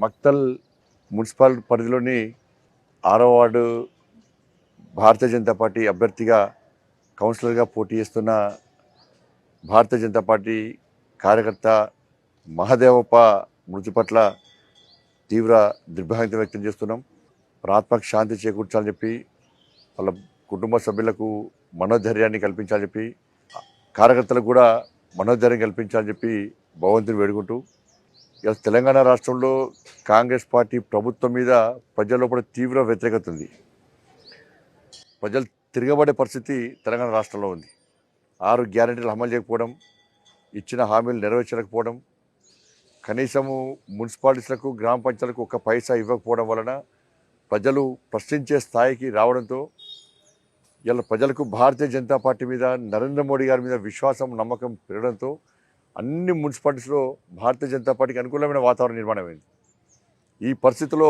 Makthal municipal పరిధిలోని 6వ ward Bharatiya Janata party అభ్యర్థిగా కౌన్సిలర్గా పోటీ చేస్తున్న భారతీయ జనతా పార్టీ కార్యకర్త మహదేవప్ప మృతి పట్ల తీవ్ర దిగ్భ్రాంతి వ్యక్తం చేస్తున్నాం. ఆత్మకు శాంతి చేకూర్చాలని చెప్పి వాళ్ళ కుటుంబ సభ్యులకు మనోధైర్యాన్ని కల్పించాలని చెప్పి కార్యకర్తలకు కూడా మనోధైర్యం కల్పించాలని చెప్పి భగవంతుని వేడుకుంటూ ఇలా తెలంగాణ రాష్ట్రంలో కాంగ్రెస్ పార్టీ ప్రభుత్వం మీద ప్రజల్లో కూడా తీవ్ర వ్యతిరేకత ఉంది. ప్రజలు తిరగబడే పరిస్థితి తెలంగాణ రాష్ట్రంలో ఉంది. 6 గ్యారెంటీలు అమలు చేయకపోవడం, ఇచ్చిన హామీలు నెరవేర్చకపోవడం, కనీసము మున్సిపాలిటీలకు గ్రామ పంచాయతీలకు 1 పైసా ఇవ్వకపోవడం వలన ప్రజలు ప్రశ్నించే స్థాయికి రావడంతో ఇలా ప్రజలకు భారతీయ జనతా పార్టీ మీద, నరేంద్ర మోడీ గారి మీద విశ్వాసం, నమ్మకం పెరగడంతో అన్ని మున్సిపాలిటీస్లో భారతీయ జనతా పార్టీకి అనుకూలమైన వాతావరణం నిర్మాణమైంది. ఈ పరిస్థితిలో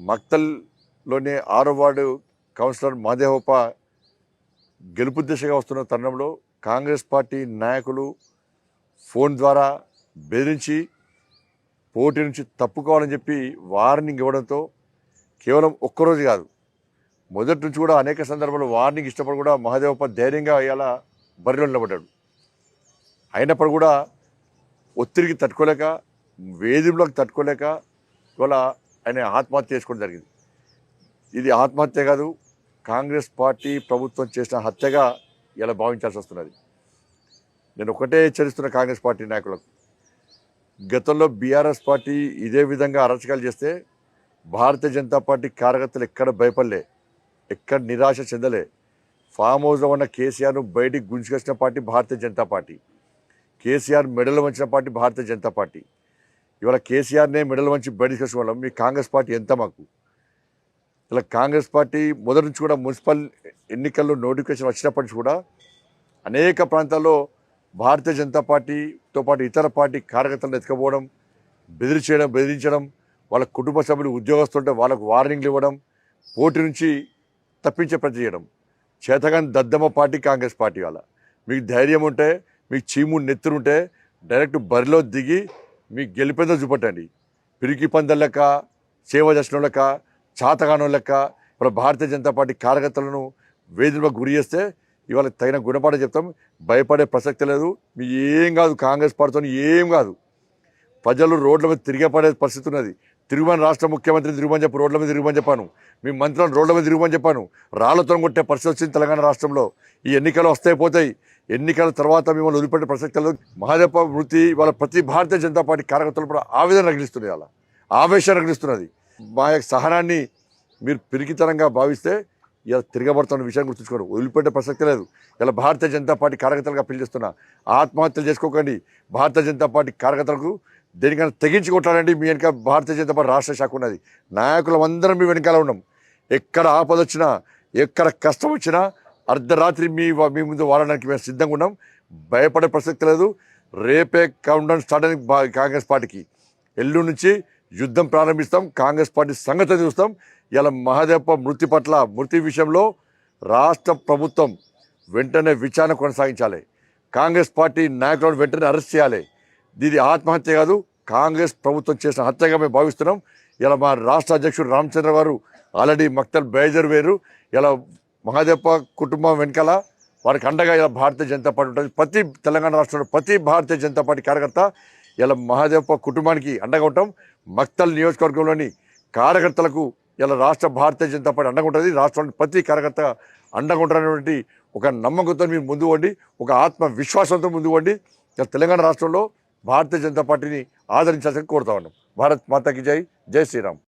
మక్తల్లోనే 6వ వార్డు కౌన్సిలర్ మహదేవప్ప గెలుపు దిశగా వస్తున్న తరుణంలో కాంగ్రెస్ పార్టీ నాయకులు ఫోన్ ద్వారా బెదిరించి పోటీ నుంచి తప్పుకోవాలని చెప్పి వార్నింగ్ ఇవ్వడంతో కేవలం ఒక్కరోజు కాదు, మొదటి నుంచి కూడా అనేక సందర్భాల్లో వార్నింగ్ ఇష్టపడి కూడా మహదేవప్ప ధైర్యంగా ఇలా బరిలో నిలబడ్డాడు. అయినప్పుడు కూడా ఒత్తిడికి తట్టుకోలేక, వేధింపులకు తట్టుకోలేక ఇవాళ ఆయన ఆత్మహత్య చేసుకోవడం జరిగింది. ఇది ఆత్మహత్య కాదు, కాంగ్రెస్ పార్టీ ప్రభుత్వం చేసిన హత్యగా ఇలా భావించాల్సి వస్తున్నది. నేను ఒకటే హెచ్చరిస్తున్న కాంగ్రెస్ పార్టీ నాయకులకు, గతంలో బీఆర్ఎస్ పార్టీ ఇదే విధంగా అరాచకాలు చేస్తే భారతీయ జనతా పార్టీ కార్యకర్తలు ఎక్కడ భయపడలే, ఎక్కడ నిరాశ చెందలే. ఫామ్ హౌస్లో ఉన్న కేసీఆర్ను బయటికి గుంజుకొచ్చిన పార్టీ భారతీయ జనతా పార్టీ. కేసీఆర్ మెడలు వంచిన పార్టీ భారతీయ జనతా పార్టీ. ఇవాళ కేసీఆర్నే మెడలు వంచి బయటికి వచ్చిన వాళ్ళం. మీ కాంగ్రెస్ పార్టీ ఎంత మాకు? ఇలా కాంగ్రెస్ పార్టీ మొదటి నుంచి కూడా మున్సిపల్ ఎన్నికల్లో నోటిఫికేషన్ వచ్చినప్పటి నుంచి కూడా అనేక ప్రాంతాల్లో భారతీయ జనతా పార్టీతో పాటు ఇతర పార్టీ కార్యకర్తలను ఎత్తుకపోవడం, బెదిరించడం, వాళ్ళ కుటుంబ సభ్యులు ఉద్యోగస్తుంటే వాళ్ళకు వార్నింగ్లు ఇవ్వడం, పోటీ నుంచి తప్పించే ప్రయత్నం చేయడం. చేతగాని దద్దమ్మ పార్టీ కాంగ్రెస్ పార్టీ. వాళ్ళ మీకు ధైర్యం ఉంటే, మీకు చీము నెత్తురుంటే డైరెక్ట్ బరిలో దిగి మీకు గెలిపేదో చూపట్టండి. పిరికి పందల లెక్క, సేవ చేసిన లెక్క, చాతగానో లెక్క ఇప్పుడు భారతీయ జనతా పార్టీ కార్యకర్తలను వేధింపులకు గురి చేస్తే ఇవాళ తగిన గుణపాఠం చెప్తాం. భయపడే ప్రసక్తి లేదు. మీ ఏం కాదు, కాంగ్రెస్ పార్టీతో ఏం కాదు. ప్రజలు రోడ్ల మీద తిరిగిపడే పరిస్థితి ఉన్నది. తిరుగుమని రాష్ట్ర ముఖ్యమంత్రిని తిరుగుమని చెప్పి రోడ్ల మీద తిరుగుమని చెప్పాను. మీ మంత్రులను రోడ్ల మీద తిరుగుమని చెప్పాను. రాళ్లతో కొట్టే పరిస్థితి వచ్చింది తెలంగాణ రాష్ట్రంలో. ఈ ఎన్నికలు వస్తాయి పోతాయి. ఎన్నికల తర్వాత మిమ్మల్ని వదిలిపెట్టే ప్రసక్తి లేదు. మహదేవప్ప వృత్తి వాళ్ళ ప్రతి భారతీయ జనతా పార్టీ కార్యకర్తలు కూడా ఆవేదన రగిలిస్తున్నది, అలా ఆవేశం రగిలిస్తున్నది. మా యొక్క సహనాన్ని మీరు పిరికితనంగా భావిస్తే ఇలా తిరగబడుతున్న విషయాన్ని గుర్తుంచుకోండి. వదిలిపెట్టే ప్రసక్తి లేదు. ఇలా భారతీయ జనతా పార్టీ కార్యకర్తలుగా పిలిచేస్తున్నా, ఆత్మహత్యలు చేసుకోకండి. భారతీయ జనతా పార్టీ కార్యకర్తలకు దేనికైనా తెగించి కొట్టాలండి. మీ వెనక భారతీయ జనతా పార్టీ రాష్ట్ర శాఖ ఉన్నది. నాయకులం అందరం మీ వెనకాల ఉన్నాం. ఎక్కడ ఆపద వచ్చినా, ఎక్కడ కష్టం వచ్చినా అర్ధరాత్రి మీ ముందు వాడడానికి మేము సిద్ధంగా ఉన్నాం. భయపడే ప్రసక్తి లేదు. రేపే కౌంటౌన్ స్టార్ట్ అయింది కాంగ్రెస్ పార్టీకి. ఎల్లుండి నుంచి యుద్ధం ప్రారంభిస్తాం. కాంగ్రెస్ పార్టీ సంగతి చూస్తాం. ఇలా మహదేవప్ప మృతి విషయంలో రాష్ట్ర ప్రభుత్వం వెంటనే విచారణ కొనసాగించాలి. కాంగ్రెస్ పార్టీ నాయకులను వెంటనే అరెస్ట్ చేయాలి. ఇది ఆత్మహత్య కాదు, కాంగ్రెస్ ప్రభుత్వం చేసిన హత్యగా మేము భావిస్తున్నాం. ఇలా మా రాష్ట్ర అధ్యక్షుడు రామచంద్ర గారు ఆల్రెడీ మక్తల్ బయలుదేరు. ఇలా మహదేవప్ప కుటుంబం వెనకాల వారికి అండగా ఇలా భారతీయ జనతా పార్టీ ఉంటుంది. ప్రతి తెలంగాణ రాష్ట్రంలో ప్రతి భారతీయ జనతా పార్టీ కార్యకర్త ఇలా మహదేవప్ప కుటుంబానికి అండగా ఉంటాం. మక్తల్ నియోజకవర్గంలోని కార్యకర్తలకు ఇలా రాష్ట్ర భారతీయ జనతా పార్టీ అండగా ఉంటుంది. రాష్ట్రంలోని ప్రతి కార్యకర్త అండగా ఉంటారనేటువంటి ఒక నమ్మకంతో మీరు ముందు వండి, ఒక ఆత్మవిశ్వాసంతో ముందు వండి ఇలా తెలంగాణ రాష్ట్రంలో భారతీయ జనతా పార్టీని ఆదరించాల్సి కోరుతా ఉన్నాం. భారత్ మాతాకి జై, జై శ్రీరామ్.